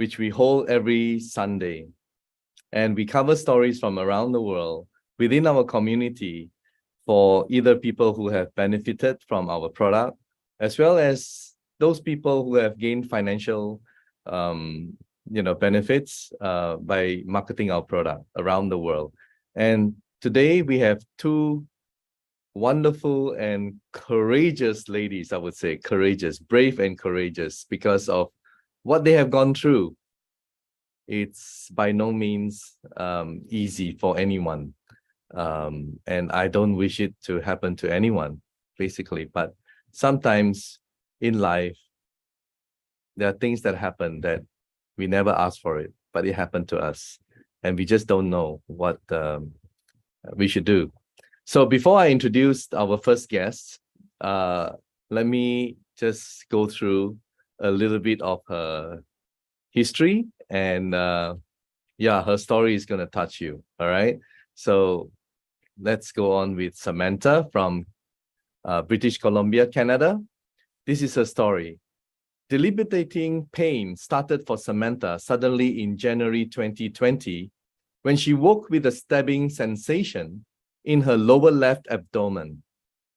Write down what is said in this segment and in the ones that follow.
which we hold every Sunday. And we cover stories from around the world within our community for either people who have benefited from our product, as well as those people who have gained financial benefits by marketing our product around the world. And today we have two wonderful and courageous ladies, I would say, courageous, brave and courageous, because of what they have gone through. It's by no means easy for anyone. And I don't wish it to happen to anyone, basically. But sometimes in life, there are things that happen that we never asked for it, but it happened to us. And we just don't know what we should do. So before I introduce our first guest, let me just go through a little bit of her history. And her story is going to touch you. All right. So let's go on with Samantha from British Columbia, Canada. This is her story. Debilitating pain started for Samantha suddenly in January 2020 when she woke with a stabbing sensation in her lower left abdomen.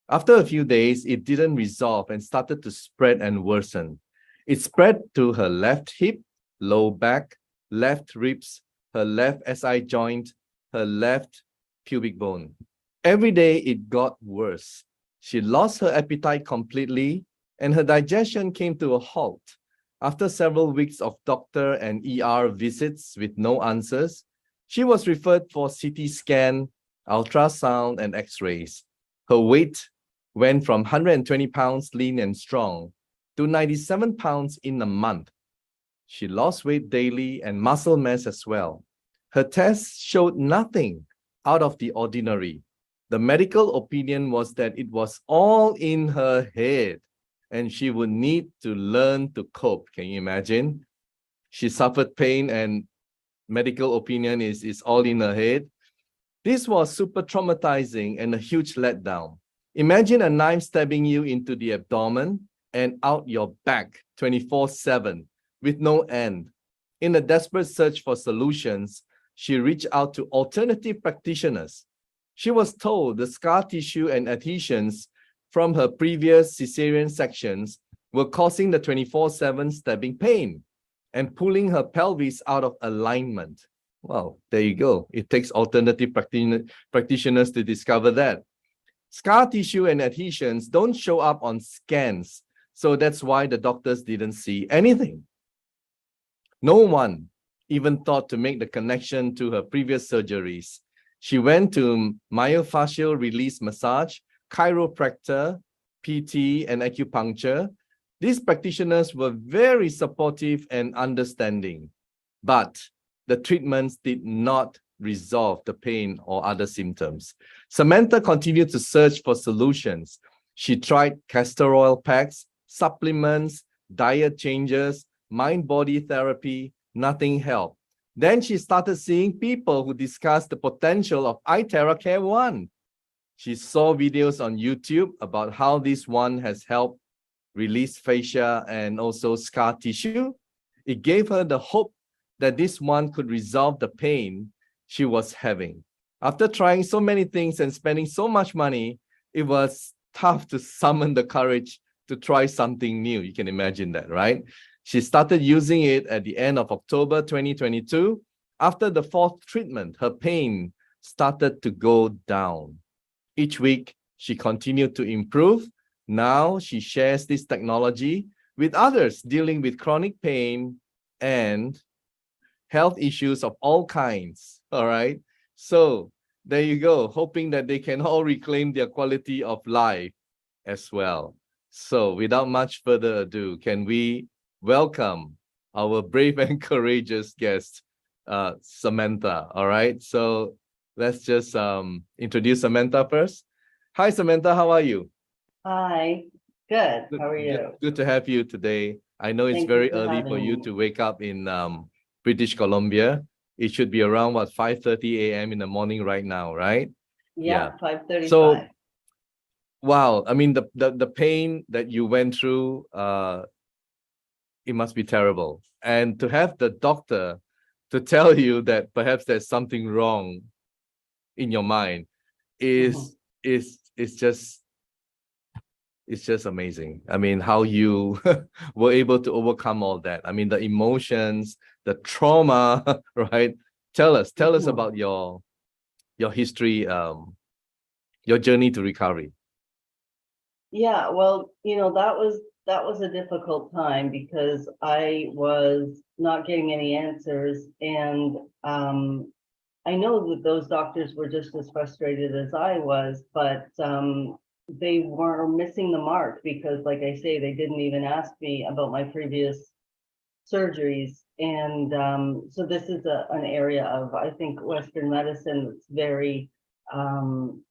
After a few days, it didn't resolve and started to spread and worsen. It spread to her left hip, low back, left ribs, her left SI joint, her left pubic bone. Every day it got worse. She lost her appetite completely and her digestion came to a halt. After several weeks of doctor and ER visits with no answers, she was referred for CT scan, ultrasound, and x-rays. Her weight went from 120 pounds lean and strong to 97 pounds in a month. She lost weight daily and muscle mass as well. Her tests showed nothing out of the ordinary. The medical opinion was that it was all in her head and she would need to learn to cope. Can you imagine? She suffered pain and medical opinion is all in her head. This was super traumatizing and a huge letdown. Imagine a knife stabbing you into the abdomen and out your back 24/7 with no end. In a desperate search for solutions, she reached out to alternative practitioners. She was told the scar tissue and adhesions from her previous cesarean sections were causing the 24/7 stabbing pain and pulling her pelvis out of alignment. Well, there you go. It takes alternative practitioners to discover that. Scar tissue and adhesions don't show up on scans, so that's why the doctors didn't see anything. No one even thought to make the connection to her previous surgeries. She went to myofascial release massage, chiropractor, PT, and acupuncture. These practitioners were very supportive and understanding, but the treatments did not resolve the pain or other symptoms. Samantha continued to search for solutions. She tried castor oil packs, supplements, diet changes, mind-body therapy. Nothing helped. Then she started seeing people who discussed the potential of iteracare 1. She saw videos on YouTube about how this one has helped release fascia and also scar tissue. It gave her the hope that this one could resolve the pain she was having. After trying so many things and spending so much money, it was tough to summon the courage to try something new. You can imagine that, right? She started using it at the end of October 2022. After the 4th treatment, her pain started to go down. Each week, she continued to improve. Now she shares this technology with others dealing with chronic pain and health issues of all kinds. All right. So there you go, hoping that they can all reclaim their quality of life as well. So without much further ado, can we welcome our brave and courageous guest, Samantha. All right. So let's just introduce Samantha first. Hi, Samantha. How are you? Hi, good. How are you? Good to have you today. I know it's Thank you very for early for having you me. to wake up in British Columbia. It should be around 5:30 a.m. in the morning right now, right? Yeah, So 5:35. wow, I mean the pain that you went through, it must be terrible. And to have the doctor to tell you that perhaps there's something wrong in your mind Mhm. is just it's just amazing. I mean, how you were able to overcome all that. I mean, the emotions, the trauma, right? Tell us Mhm. about your history, your journey to recovery. Yeah, well, that was a difficult time because I was not getting any answers, and I know that those doctors were just as frustrated as I was, but they were missing the mark because, like I say, they didn't even ask me about my previous surgeries. And so this is an area of, I think, Western medicine that's very, um,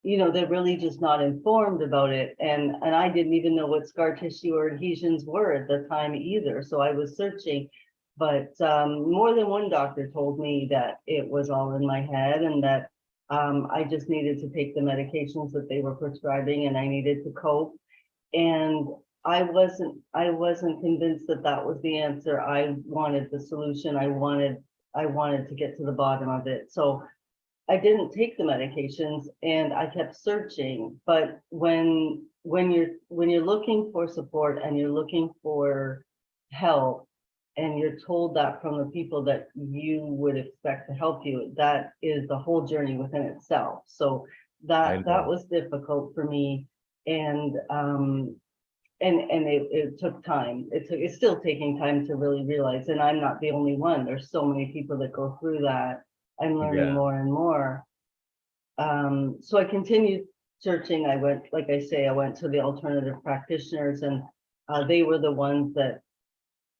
they're really just not informed about it. And I didn't even know what scar tissue or adhesions were at the time either. So I was searching, but more than one doctor told me that it was all in my head and that I just needed to take the medications that they were prescribing and I needed to cope. And I wasn't convinced that that was the answer. I wanted the solution. I wanted to get to the bottom of it. So I didn't take the medications and I kept searching. But when you're looking for support and you're looking for help and you're told that from the people that you would expect to help you, that is the whole journey within itself. So I that know. was difficult for me. And it took time. It's still taking time to really realize, and I'm not the only one. There's so many people that go through that. I'm learning Yeah. more and more. So I continued searching. I went, like I say, I went to the alternative practitioners, and they were the ones that,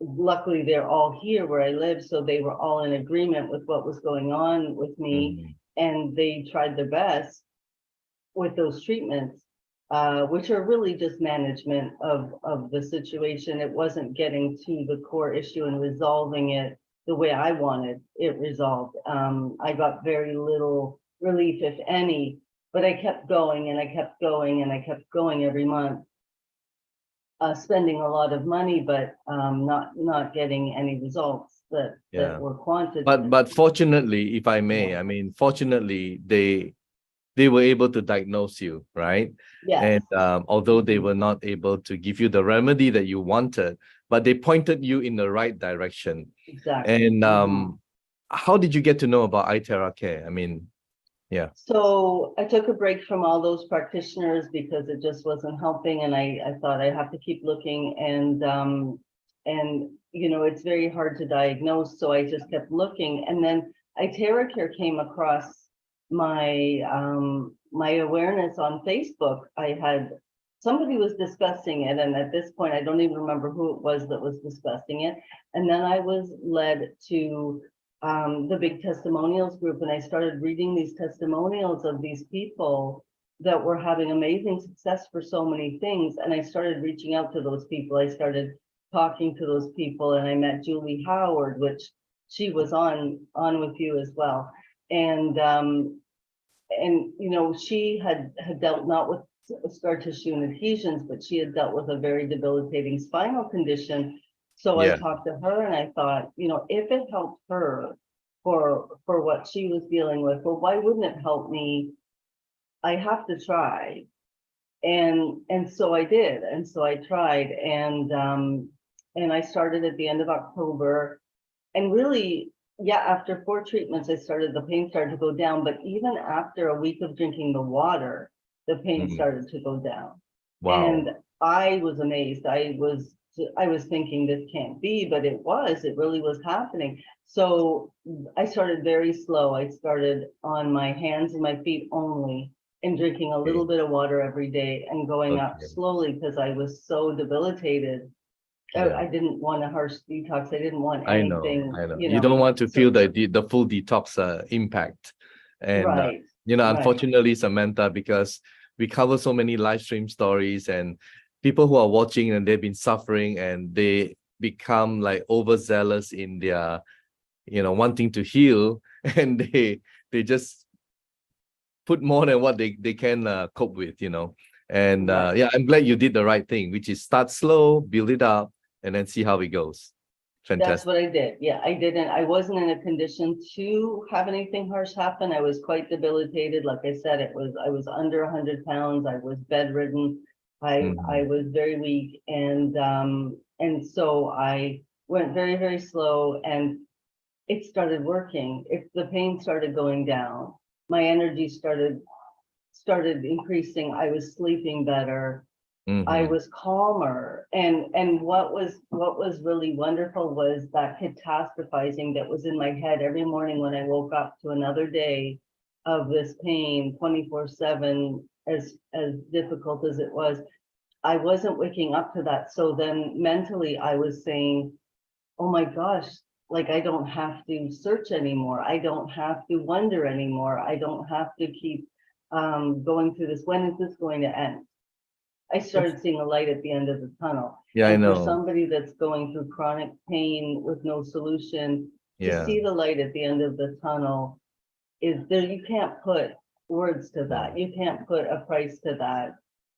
luckily, they're all here where I live, so they were all in agreement with what was going on with me, Mhm. and they tried their best with those treatments, which are really just management of the situation. It wasn't getting to the core issue and resolving it the way I wanted it resolved. I got very little relief, if any, but I kept going and I kept going and I kept going every month, spending a lot of money, but not getting any results that Yeah. were quantitative. But fortunately, if I may, Yeah. I mean, fortunately, they were able to diagnose you, right? Yes. And although they Mhm. were not able to give you the remedy that you wanted, but they pointed you in the right direction. Exactly. And Mhm. how did you get to know about iteracare? I mean, yeah. So I took a break from all those practitioners because it just wasn't helping, and I thought I have to keep looking, and it's very hard to diagnose, so I just kept looking, and then iteracare came across my awareness on Facebook. I had Somebody was discussing it, and at this point I don't even remember who it was that was discussing it, and then I was led to the big testimonials group, and I started reading these testimonials of these people that were having amazing success for so many things. And I started reaching out to those people. I started talking to those people, and I met Julie Howard, which she was on with you as well. And she had dealt not with scar tissue and adhesions, but she had dealt with a very debilitating spinal condition. So I Yeah. talked to her and I thought, if it helped her for what she was dealing with, well, why wouldn't it help me? I have to try. And so I did. And so I tried, and I started at the end of October. And really, yeah, after 4 treatments, the pain started to go down. But even after a week of drinking the water, the pain Mhm. started to go down. And Wow. I was amazed. I was thinking this can't be, but it really was happening. So I started very slow. I started on my hands and my feet only and drinking a little Okay. bit of water every day and going up Okay. slowly because I was so debilitated. Yeah. I didn't want a harsh detox. I didn't want I know. anything, I know. You don't want to feel so the full detox impact. And right, right. unfortunately, Samantha, because we cover so many live stream stories and people who are watching and they've been suffering and they become like overzealous in their, wanting to heal and they just put more than what they can cope with. And Right. yeah, I'm glad you did the right thing, which is start slow, build it up, and then see how it goes. That's Fantastic. what I did. Yeah, I wasn't in a condition to have anything harsh happen. I was quite debilitated. Like I said, I was under 100 pounds. I was bedridden. I Mhm. was very weak. And so I went very, very slow, and it started working. If the pain started going down, my energy started increasing. I was sleeping better. I Mhm. was calmer. And what was really wonderful was that catastrophizing that was in my head every morning when I woke up to another day of this pain 24/7, as difficult as it was. I wasn't waking up to that. So then mentally I was saying, oh my gosh, like I don't have to search anymore. I don't have to wonder anymore. I don't have to keep going through this. When is this going to end? I That's- started seeing a light at the end of the tunnel. Yeah, I And for know. somebody that's going through chronic pain with no solution, to Yeah. see the light at the end of the tunnel is there. You can't put words to that. Mm. You can't put a price to that.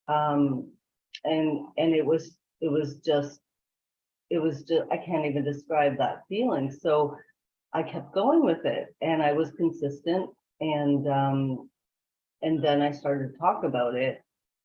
Um, and it was just I can't even describe that feeling. So I kept going with it, and I was consistent, and then I started to talk about it.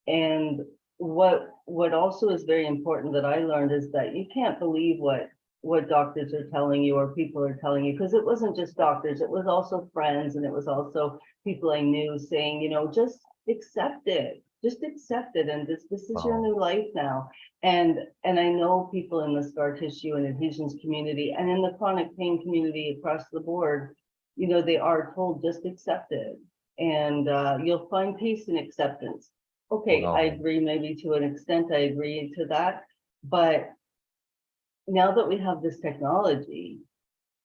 And what also is very important that I learned is that you can't believe what doctors are telling you or people are telling you, because it wasn't just doctors, it was also friends, and it was also people I knew saying, just accept it. Just accept it, and this is your Wow. new life now. And I know people in the scar tissue and adhesions community and in the chronic pain community across the board, they are told just accept it, and you'll find peace and acceptance. Okay, I Wow. agree, maybe to an extent, I agree to that. But now that we have this technology,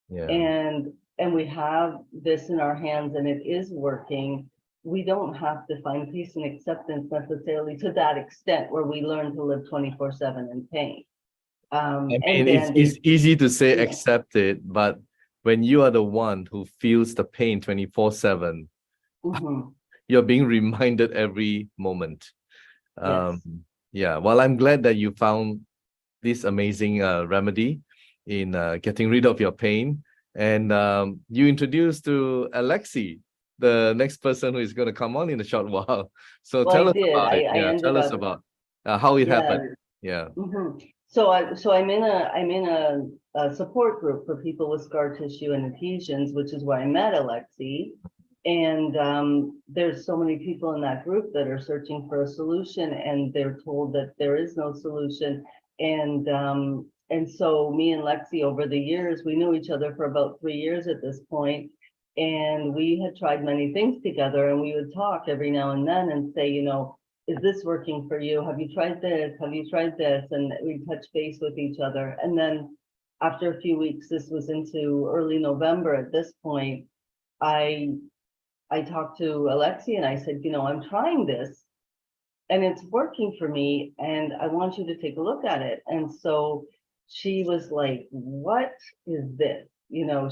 Yeah. and we have this in our hands and it is working, we don't have to find peace and acceptance necessarily to that extent where we learn to live 24/7 in pain. I And mean, it's Band-Aids, easy to say yeah. accept it, but when you are the one who feels the pain 24/7, Mhm. you're being reminded every moment. Um, Yes. yeah. Well, I'm glad that you found this amazing remedy in getting rid of your pain. And you introduced to Alexi, the next person who is going to come on in a short while. So Well, I tell us did. about it. I Yeah, ended tell us up, about how it yeah. happened. Yeah. So I'm in a support group for people with scar tissue and adhesions, which is where I met Alexi. And there's so many people in that group that are searching for a solution, and they're told that there is no solution. And so me and Lexi, over the years, we knew each other for about 3 years at this point, and we had tried many things together, and we would talk every now and then and say, is this working for you? Have you tried this? Have you tried this? And we touch base with each other. And then after a few weeks, this was into early November at this point, I I talked to Alexi and I said, I'm trying this and it's working for me, and I want you to take a look at it. And so she was like, what is this?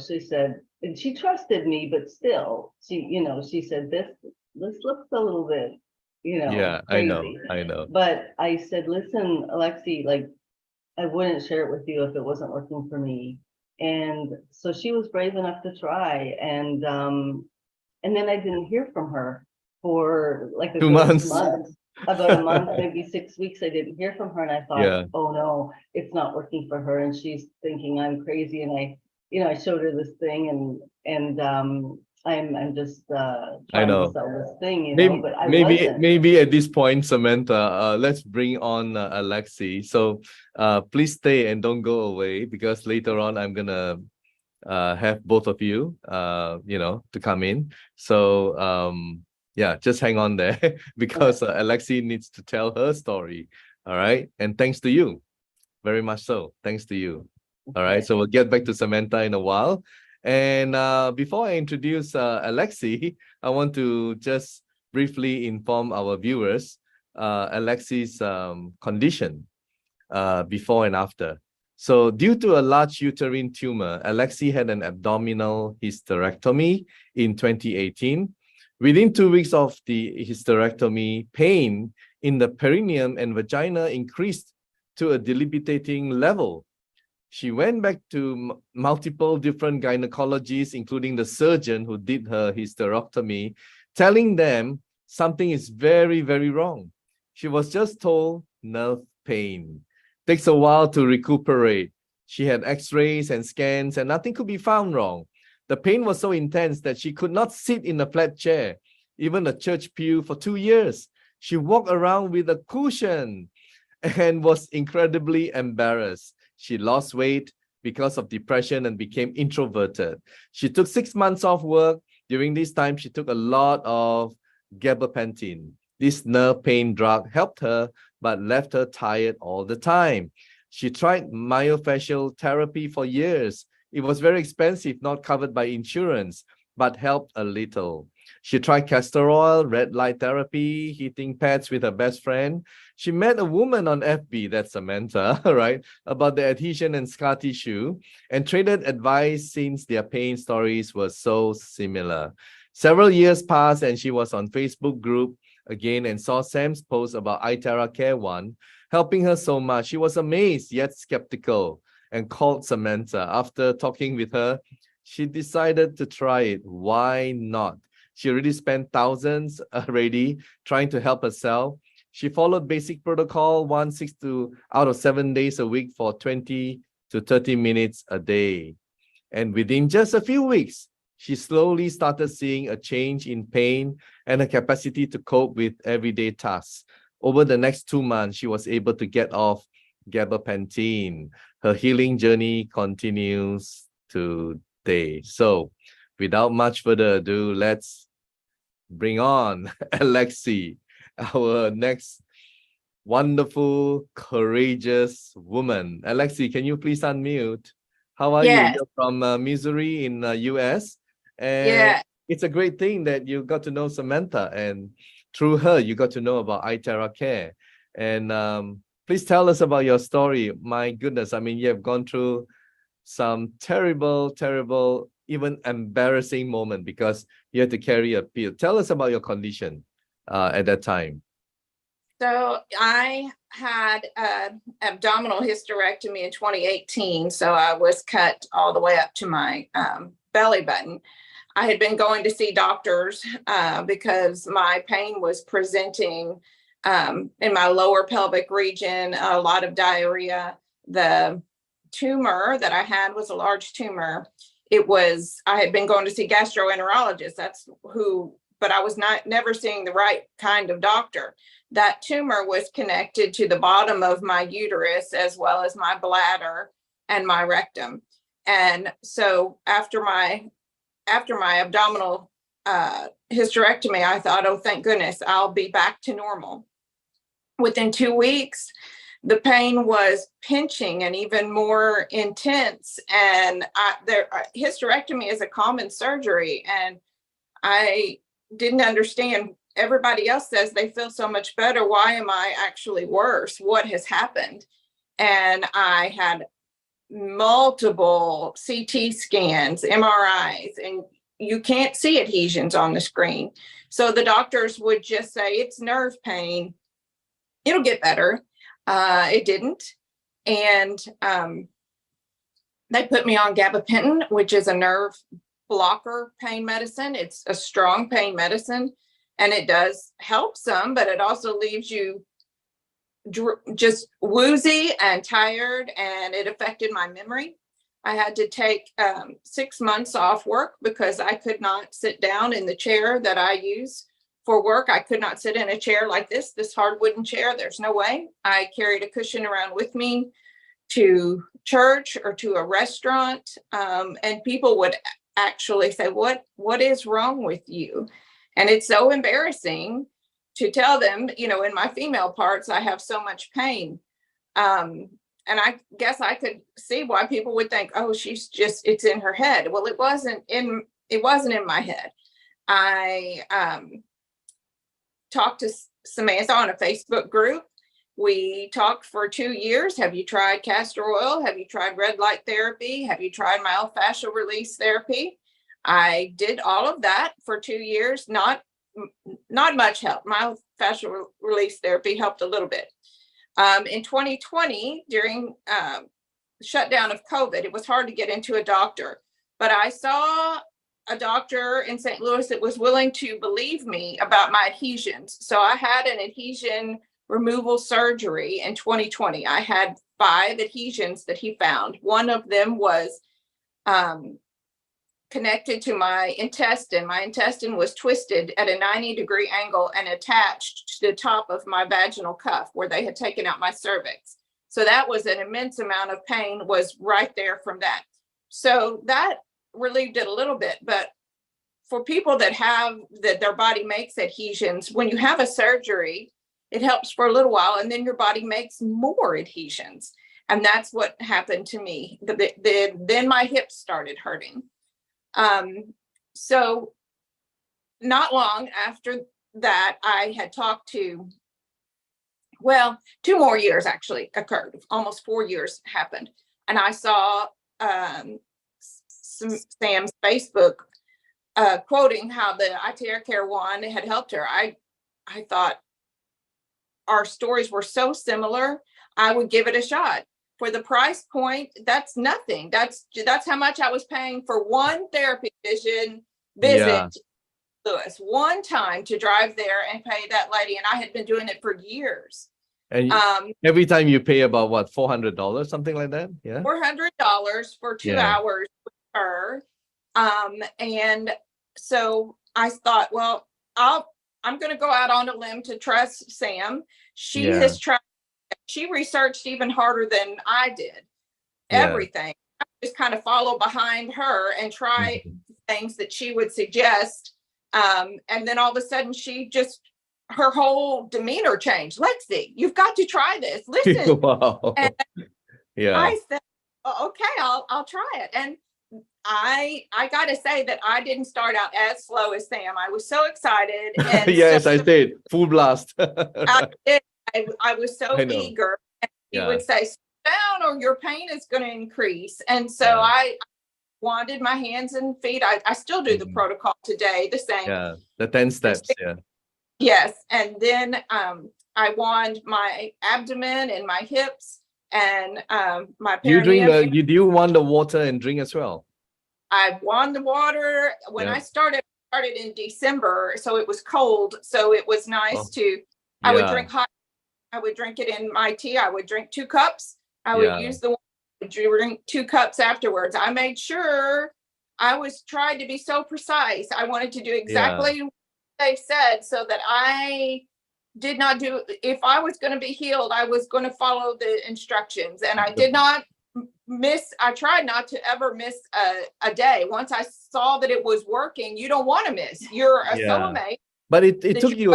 She said, and she trusted me, but still, she said, this looks a little bit, Yeah, I know. crazy. I know. But I said, listen, Alexi, like, I wouldn't share it with you if it wasn't working for me. And so she was brave enough to try. And then I didn't hear from her for like a Two good months. month, about a month, maybe 6 weeks. I didn't hear from her, and I thought, Yeah, oh no, it's not working for her, and she's thinking I'm crazy. And I showed her this thing, and I'm just I trying to know. sell this thing, Maybe, but I maybe, wasn't. maybe at this point, Samantha, let's bring on Alexi. So, please stay and don't go away, because later on I'm gonna have both of you, to come in. So, yeah, just hang on there Okay. because Alexi needs to tell her story. All right, and thanks to you, very much so. Thanks to you. All right, Okay. so we'll get back to Samantha in a while. And before I introduce Alexi, I want to just briefly inform our viewers Alexi's condition before and after. So, due to a large uterine tumor, Alexi had an abdominal hysterectomy in 2018. Within 2 weeks of the hysterectomy, pain in the perineum and vagina increased to a debilitating level. She went back to multiple different gynecologists, including the surgeon who did her hysterectomy, telling them something is very, very wrong. She was just told nerve pain. Takes a while to recuperate. She had x-rays and scans and nothing could be found wrong. The pain was so intense that she could not sit in a flat chair, even a church pew, for 2 years. She walked around with a cushion and was incredibly embarrassed. She lost weight because of depression and became introverted. She took 6 months off work. During this time, she took a lot of gabapentin. This nerve pain drug helped her, but left her tired all the time. She tried myofascial therapy for years. It was very expensive, not covered by insurance, but helped a little. She tried castor oil, red light therapy, heating pads with her best friend. She met a woman on FB, that's Samantha, right, about the adhesion and scar tissue, and traded advice since their pain stories were so similar. Several years passed and she was on Facebook group again and saw Sam's post about iteracare 1, helping her so much. She was amazed yet skeptical and called Samantha. After talking with her, she decided to try it. Why not? She already spent thousands already trying to help herself. She followed basic protocol, 6 out of 7 days a week for 20 to 30 minutes a day. And within just a few weeks, she slowly started seeing a change in pain and her capacity to cope with everyday tasks. Over the next 2 months, she was able to get off gabapentin. Her healing journey continues today. So, without much further ado, let's bring on Alexi, our next wonderful, courageous woman. Alexi, can you please unmute? How are you? Yes, You're from Missouri in US, and yeah, it's a great thing that you got to know Samantha, and through her, you got to know about iteracare. And please tell us about your story. My goodness, I mean, you have gone through some terrible, terrible, even embarrassing moment because you had to carry a pill. Tell us about your condition at that time. so I had abdominal hysterectomy in 2018. So I was cut all the way up to my belly button. I had been going to see doctors because my pain was presenting in my lower pelvic region, a lot of diarrhea. The tumor that I had was a large tumor. I had been going to see gastroenterologists. That's who, but I was never seeing the right kind of doctor. That tumor was connected to the bottom of my uterus as well as my bladder and my rectum. And so after my abdominal hysterectomy, I thought, oh, thank goodness, I'll be back to normal. Within 2 weeks, the pain was pinching and even more intense. And hysterectomy is a common surgery. And I didn't understand. Everybody else says they feel so much better. Why am I actually worse? What has happened? And I had multiple CT scans, MRIs, and you can't see adhesions on the screen. So the doctors would just say, it's nerve pain. It'll get better. It didn't. And they put me on gabapentin, which is a nerve blocker pain medicine. It's a strong pain medicine, and it does help some, but it also leaves you just woozy and tired, and it affected my memory. I had to take 6 months off work because I could not sit down in the chair that I use for work. I could not sit in a chair like this hard wooden chair. There's no way. I carried a cushion around with me to church or to a restaurant, and people would actually say, what is wrong with you? And it's so embarrassing to tell them, in my female parts, I have so much pain. And I guess I could see why people would think, oh, it's in her head. Well, it wasn't in my head. I talked to Samantha on a Facebook group. We talked for 2 years. Have you tried castor oil? Have you tried red light therapy? Have you tried myofascial release therapy? I did all of that for 2 years. Not much help. Myofascial release therapy helped a little bit. In 2020, during shutdown of COVID, it was hard to get into a doctor, but I saw a doctor in St. Louis that was willing to believe me about my adhesions. So I had an adhesion removal surgery in 2020. I had 5 adhesions that he found. One of them was connected to my intestine. My intestine was twisted at a 90-degree angle and attached to the top of my vaginal cuff where they had taken out my cervix. So that was an immense amount of pain, was right there from that. So that relieved it a little bit. But for people that their body makes adhesions, when you have a surgery, it helps for a little while, and then your body makes more adhesions. And that's what happened to me. Then my hips started hurting. So not long after that, I had talked to, 2 more years actually occurred. Almost 4 years happened. And I saw Sam's Facebook quoting how the iteracare one had helped her. I thought our stories were so similar, I would give it a shot. For the price point, that's nothing. That's how much I was paying for one therapy visit, Louis, one time to drive there and pay that lady. And I had been doing it for years. And every time you pay about what, $400, something like that? Yeah. $400 for 2 hours with her. And so I thought, well, I'm going to go out on a limb to trust Sam. She has tried. She researched even harder than I did. Everything. I just kind of follow behind her and try things that she would suggest. And then all of a sudden her whole demeanor changed. Lexi, you've got to try this. Listen. Wow. And Yeah. I said, okay, I'll try it. And I got to say that I didn't start out as slow as Sam. I was so excited. And yes, I did. Full blast. I was so eager. And he would say, sit down or your pain is going to increase. And so I wanded my hands and feet. I still do the protocol today, the same. Yeah, the 10 steps. Yeah. Yes. And then I wand my abdomen and my hips and my perineum. Do you want the water and drink as well? I wand the water. When I started in December, so it was cold. So it was nice I would drink hot. I would drink it in my tea. I would drink 2 cups. I would use the water, drink 2 cups afterwards. I made sure I was trying to be so precise. I wanted to do exactly what they said so that I did not do, if I was going to be healed, I was going to follow the instructions. And I did not I tried not to ever miss a day. Once I saw that it was working, you don't want to miss. You're a soulmate. But it took you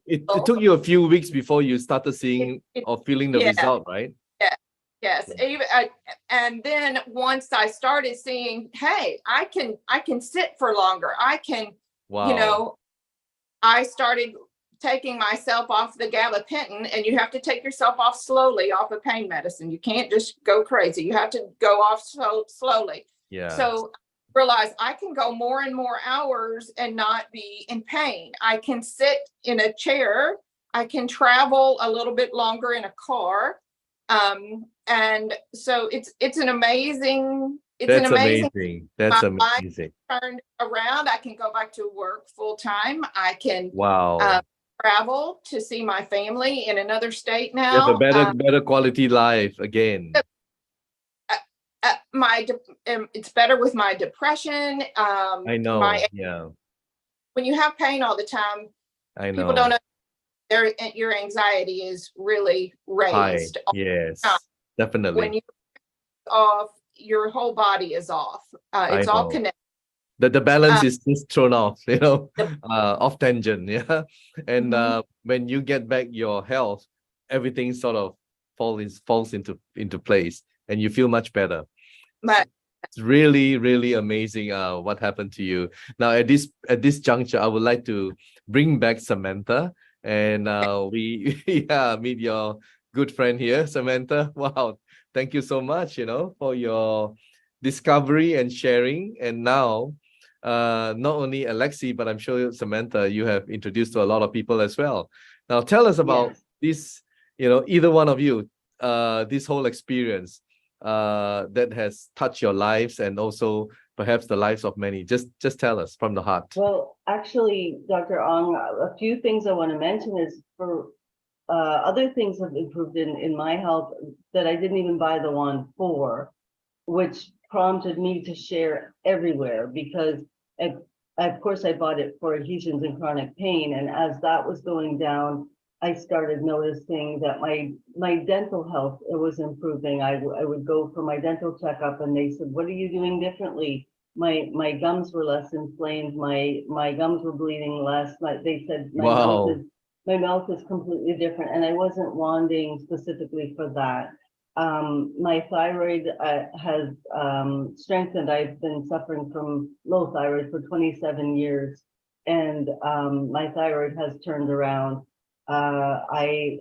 it took you a few weeks before you started seeing or feeling the result, right? Yes. Even and then once I started seeing, hey, I can sit for longer. I can, I started taking myself off the gabapentin, and you have to take yourself off slowly off of pain medicine. You can't just go crazy. You have to go off slowly. Yeah. So realize I can go more and more hours and not be in pain. I can sit in a chair. I can travel a little bit longer in a car. And so it's an amazing, That's amazing. That's amazing. Turned around. I can go back to work full time. I can travel to see my family in another state now. You have a better quality life again. It's better with my depression. I know. When you have pain all the time, I know. People don't know your anxiety is really raised. Yes, definitely. When you're off, your whole body is off. It's all connected. The balance is just thrown off, off tangent. Yeah. And when you get back your health, everything sort of falls into place and you feel much better. But it's really, really amazing what happened to you. Now at this juncture, I would like to bring back Samantha and we meet your good friend here, Samantha. Wow. Thank you so much, for your discovery and sharing. And now not only Alexi, but I'm sure Samantha, you have introduced to a lot of people as well. Now tell us about this, either one of you, this whole experience that has touched your lives and also perhaps the lives of many. Just tell us from the heart. Well, actually, Dr. Ong, a few things I want to mention is for other things have improved in my health that I didn't even buy the wand for, which prompted me to share everywhere because of course I bought it for adhesions and chronic pain. And as that was going down, I started noticing that my dental health, it was improving. I would go for my dental checkup and they said, what are you doing differently? My gums were less inflamed. My gums were bleeding less. They said Wow. my mouth is completely different, and I wasn't wanding specifically for that. My thyroid has strengthened. I've been suffering from low thyroid for 27 years, and my thyroid has turned around. My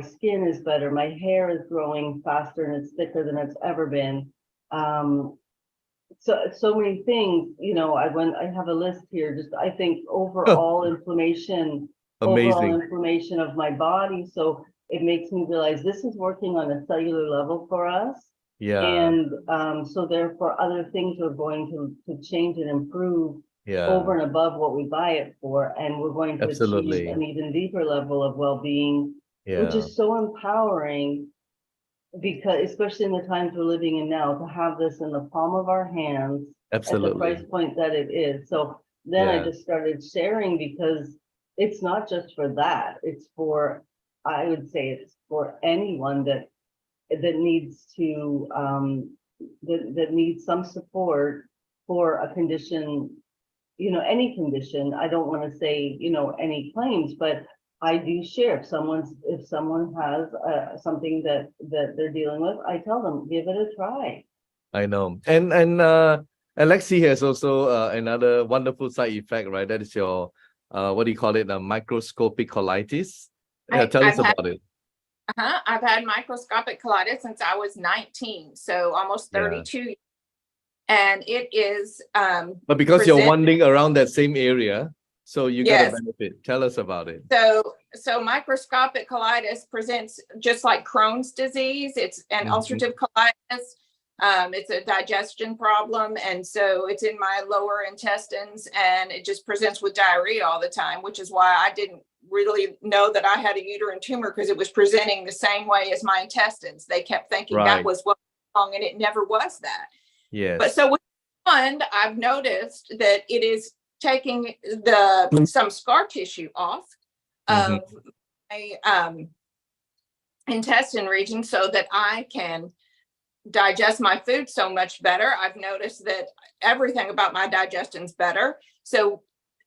skin is better. My hair is growing faster and it's thicker than it's ever been. So many things, I have a list here, just I think overall inflammation Amazing. of my body. So it makes me realize this is working on a cellular level for us. Yeah. And so therefore other things are going to change and improve over and above what we buy it for. And we're going to achieve an even deeper level of well-being, which is so empowering. Because especially in the times we're living in now, to have this in the palm of our hands at the price point that it is. So then I just started sharing because it's not just for that. It's for, I would say it's for anyone that needs to that needs some support for a condition, any condition. I don't want to say, any claims, but I do share. If someone has something that they're dealing with, I tell them, give it a try. I know. And Alexi has also another wonderful side effect, right? That is your what do you call it? Microscopic colitis. Tell us about it. I've had microscopic colitis since I was 19, so almost 32 years. And it is but because you're wandering around that same area, so you get a benefit. Tell us about it. So microscopic colitis presents just like Crohn's disease. It's an ulcerative colitis. It's a digestion problem. And so it's in my lower intestines and it just presents with diarrhea all the time, which is why I didn't really know that I had a uterine tumor, because it was presenting the same way as my intestines. They kept thinking that was what's wrong, and it never was that. Yes. But so with one, I've noticed that it is taking some scar tissue off of my intestine region so that I can digest my food so much better. I've noticed that everything about my digestion's better. So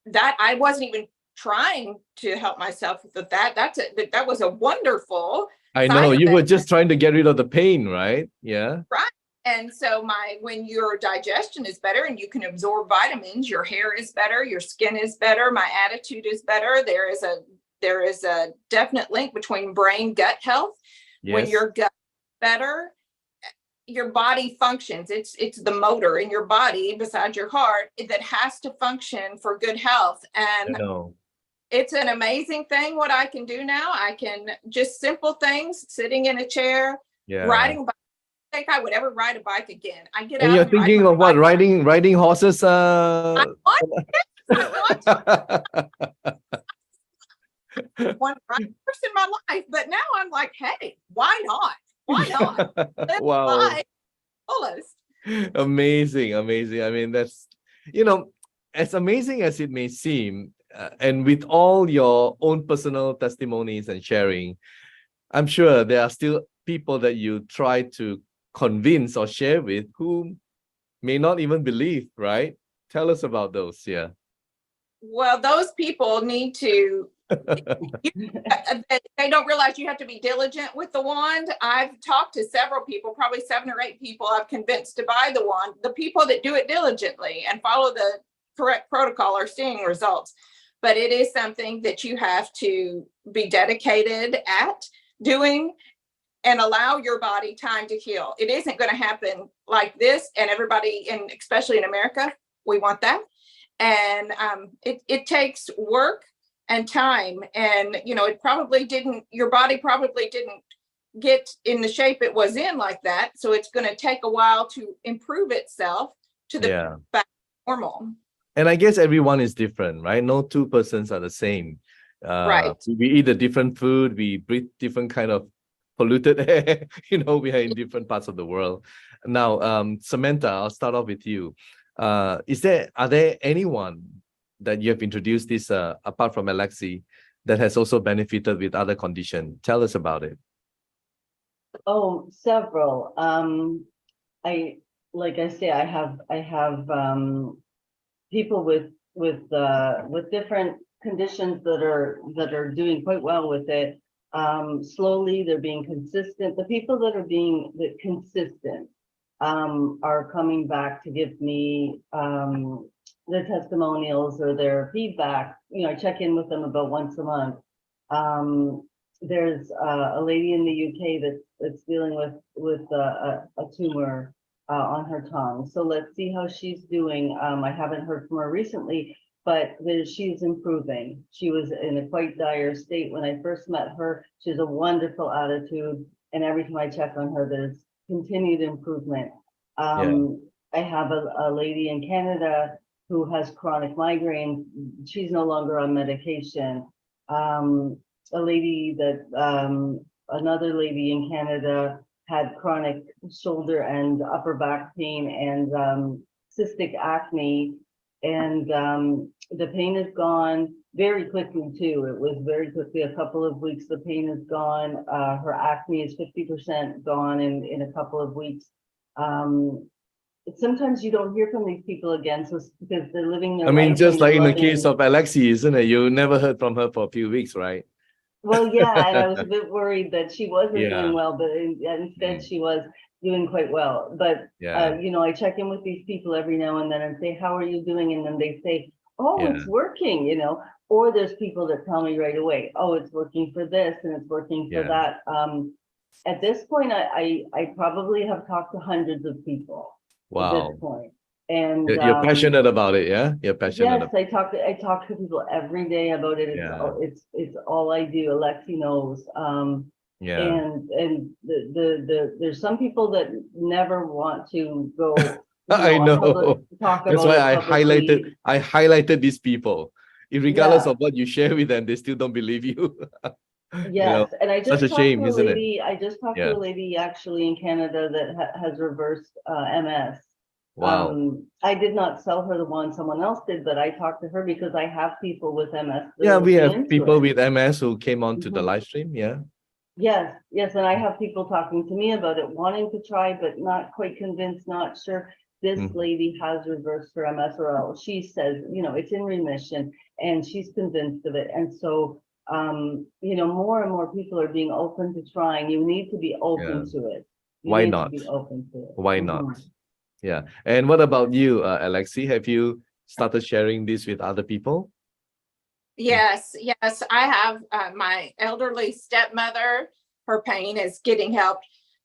that I wasn't even trying to help myself with that. That was a wonderful. I know you were just trying to get rid of the pain, right? Yeah. Right. And so when your digestion is better and you can absorb vitamins, your hair is better, your skin is better, my attitude is better. There is a definite link between brain gut health. When your gut is better, your body functions. It's the motor in your body beside your heart that has to function for good health. And it's an amazing thing what I can do now. I can just simple things, sitting in a chair, riding a bike. I think I would ever ride a bike again. I get out. And you're thinking of what? Riding horses? I want one horse in my life, but now I'm like, hey, why not? Why not? Wow. Fullest. Amazing. I mean, that's, as amazing as it may seem, and with all your own personal testimonies and sharing, I'm sure there are still people that you try to convince or share with who may not even believe, right? Tell us about those. Well, those people need to they don't realize you have to be diligent with the wand. I've talked to several people, probably 7 or 8 people I've convinced to buy the wand. The people that do it diligently and follow the correct protocol are seeing results. But it is something that you have to be dedicated at doing and allow your body time to heal. It isn't going to happen like this. And everybody, and especially in America, we want that. And it takes work and time. And, it probably didn't, your body probably didn't get in the shape it was in like that. So it's going to take a while to improve itself to the back to normal. And I guess everyone is different, right? No two persons are the same. Right. We eat a different food, we breathe different kind of polluted air. We are in different parts of the world. Now, Samantha, I'll start off with you. Are there anyone that you have introduced this apart from Alexi that has also benefited with other condition? Tell us about it. Oh, several. Like I say, I have people with different conditions that are doing quite well with it. Slowly, they're being consistent. The people that are being consistent are coming back to give me their testimonials or their feedback. I check in with them about once a month. There's a lady in the UK that's dealing with a tumor on her tongue. So let's see how she's doing. I haven't heard from her recently, but she's improving. She was in a quite dire state when I first met her. She has a wonderful attitude, and every time I check on her, there's continued improvement. I have a lady in Canada who has chronic migraine. She's no longer on medication. A lady another lady in Canada had chronic shoulder and upper back pain and cystic acne, and the pain is gone very quickly too. It was very quickly, a couple of weeks, the pain is gone. Her acne is 50% gone in a couple of weeks. Sometimes you don't hear from these people again, so because they're living their life. Just like in the case of Alexi, isn't it? You never heard from her for a few weeks, right? Well, yeah, and I was a bit worried that she wasn't doing well, but instead she was doing quite well. But I check in with these people every now and then and say, how are you doing? And then they say, oh, it's working, or there's people that tell me right away, oh, it's working for this and it's working for that. At this point, I probably have talked to hundreds of people. Wow. At this point. And you're passionate about it, yeah? You're passionate. Yes, I talk to people every day about it. It's all I do. Alexi knows. And there's some people that never want to go. I know. Talk That's about why I highlighted these people. Regardless of what you share with them, they still don't believe you. Yes, and I just such a shame, isn't it? I just talked to a lady actually in Canada that has reversed MS. Wow. I did not sell her the one, someone else did, but I talked to her because I have people with MS. We have people with MS who came on to the live stream. Yes, and I have people talking to me about it, wanting to try, but not quite convinced, not sure. This lady has reversed her MS, or she says, it's in remission, and she's convinced of it. And so, more and more people are being open to trying. You need to be open to it. Why not? Be open to it. Why not? Yeah. And what about you, Alexi? Have you started sharing this with other people? Yes. I have my elderly stepmother. Her pain is getting help.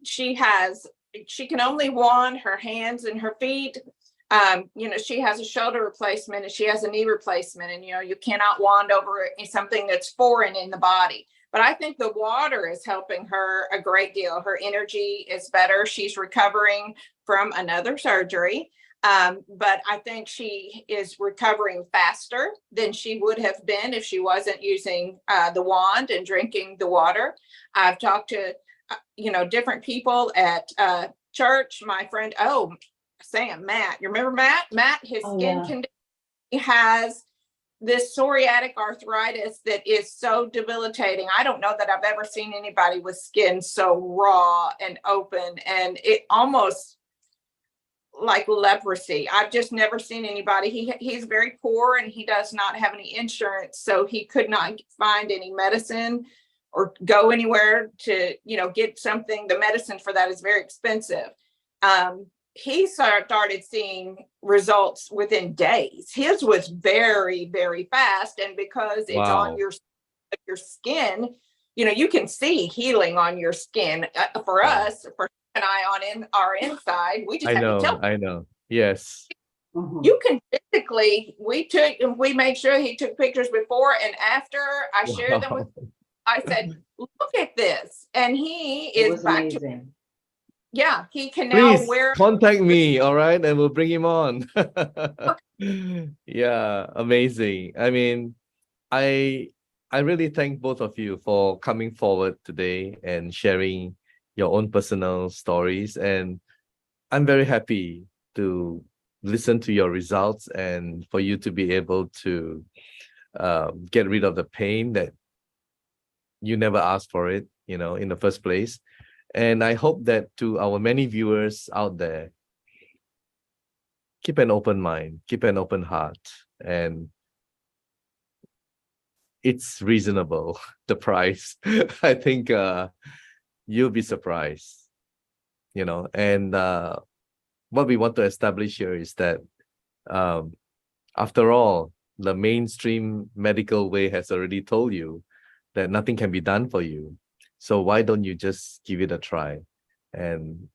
She can only wand her hands and her feet. She has a shoulder replacement and she has a knee replacement, and you cannot wand over something that's foreign in the body. But I think the water is helping her a great deal. Her energy is better. She's recovering from another surgery. But I think she is recovering faster than she would have been if she wasn't using the wand and drinking the water. I've talked to, different people at church. My friend, Matt, you remember Matt? His skin condition, he has this psoriatic arthritis that is so debilitating. I don't know that I've ever seen anybody with skin so raw and open, and it almost like leprosy. I've just never seen anybody. He's very poor and he does not have any insurance, so he could not find any medicine or go anywhere to, get something. The medicine for that is very expensive. He started seeing results within days. His was very, very fast. And because it's on your skin, you can see healing on your skin. For us, for and I on our inside, we just have to tell. I know. Yes. Mhm. You can physically, we made sure he took pictures before and after. I shared them with, Wow. I said, look at this. And he It is was back to, amazing. yeah, he can now Please wear. contact me, all right, and we'll bring him on. Yeah, amazing. I mean, I I really thank both of you for coming forward today and sharing your own personal stories. And I'm very happy to listen to your results and for you to be able to get rid of the pain that you never asked for it, in the first place. And I hope that to our many viewers out there, keep an open mind, keep an open heart, and it's reasonable, the price. I think you'll be surprised, and what we want to establish here is that um, after all, the mainstream medical way has already told you that nothing can be done for you. So why don't you just give it a try? And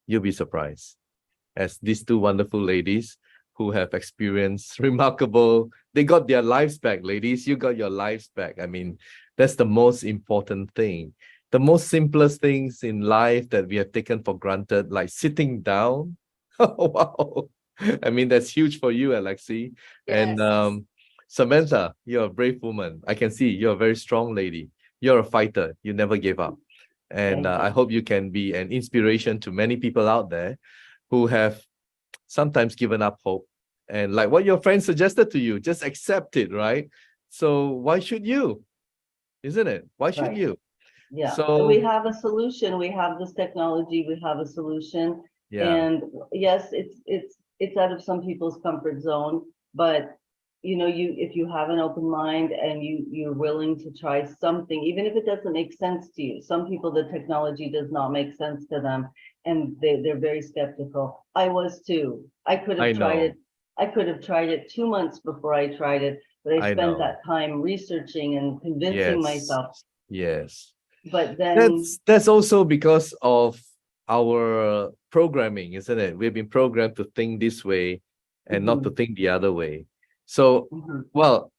you'll be surprised. As these two wonderful ladies who have experienced remarkable, they got their lives back, ladies. You got your lives back. I mean, that's the most important thing. The most simplest things in life that we have taken for granted, like sitting down. Oh, wow. I mean, that's huge for you, Alexi. And Yes. Samantha, you're a brave woman. I can see you're a very strong lady. You're a fighter. You never gave up. And Thank I you. hope you can be an inspiration to many people out there who have sometimes given up hope. And like what your friend suggested to you, just accept it, right? So why should you? Isn't it? Why should Right. you? Yeah, So we have a solution. We have this technology. We have a solution. yeah, And yes, it's out of some people's comfort zone, but if you have an open mind and you're willing to try something, even if it doesn't make sense to you. Some people, the technology does not make sense to them, and they're very skeptical. I was too. I could I have tried know. it. I could have tried it 2 months before I tried it, but I I spent know. that time researching and convincing Yes. myself. Yes. But then, That's also because of our programming, isn't it? We've been programmed to think this way and not to mhm, think the other way. So, mhm, well,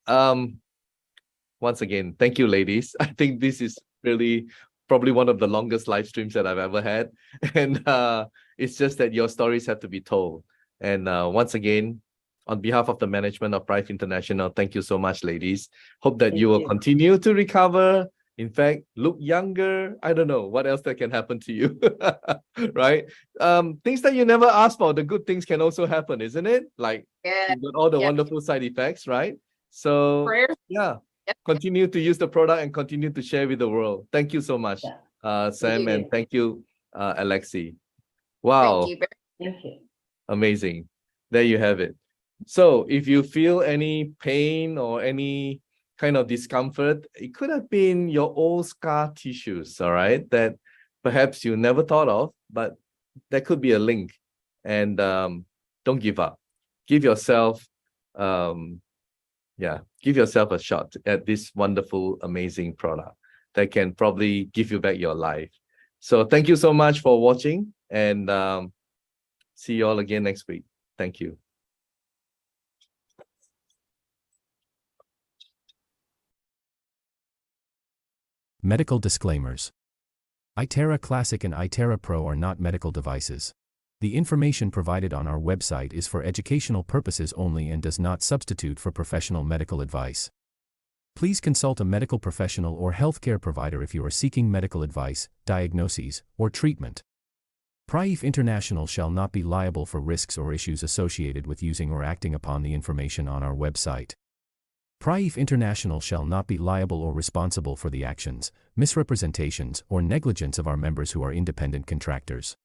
once again, thank you, ladies. I think this is really probably one of the longest live streams that I've ever had. And it's just that your stories have to be told. And once again, on behalf of the management of Prive International, thank you so much, ladies. Hope that you thank will you. continue to recover. In fact, look younger. I don't know what else that can happen to you, right? Things that you never asked for, the good things can also happen, isn't it? Like Yeah. you've got all the Yeah. wonderful side effects, right? So Prayers. yeah, Yep. continue to use the product and continue to share with the world. Thank you so much, Yeah, thank Sam, and you. thank you, Alexi. Thank Wow, you. Thank you. amazing. There you have it. So if you feel any pain or any kind of discomfort, it could have been your old scar tissues, all right, that perhaps you never thought of, but there could be a link. And don't give up. Give yourself give yourself a shot at this wonderful, amazing product that can probably give you back your life. So thank you so much for watching, and see you all again next week. Thank you. Medical disclaimers. Itera Classic and Itera Pro are not medical devices. The information provided on our website is for educational purposes only and does not substitute for professional medical advice. Please consult a medical professional or healthcare provider if you are seeking medical advice, diagnoses, or treatment. Prive International shall not be liable for risks or issues associated with using or acting upon the information on our website. Prive International shall not be liable or responsible for the actions, misrepresentations, or negligence of our members who are independent contractors.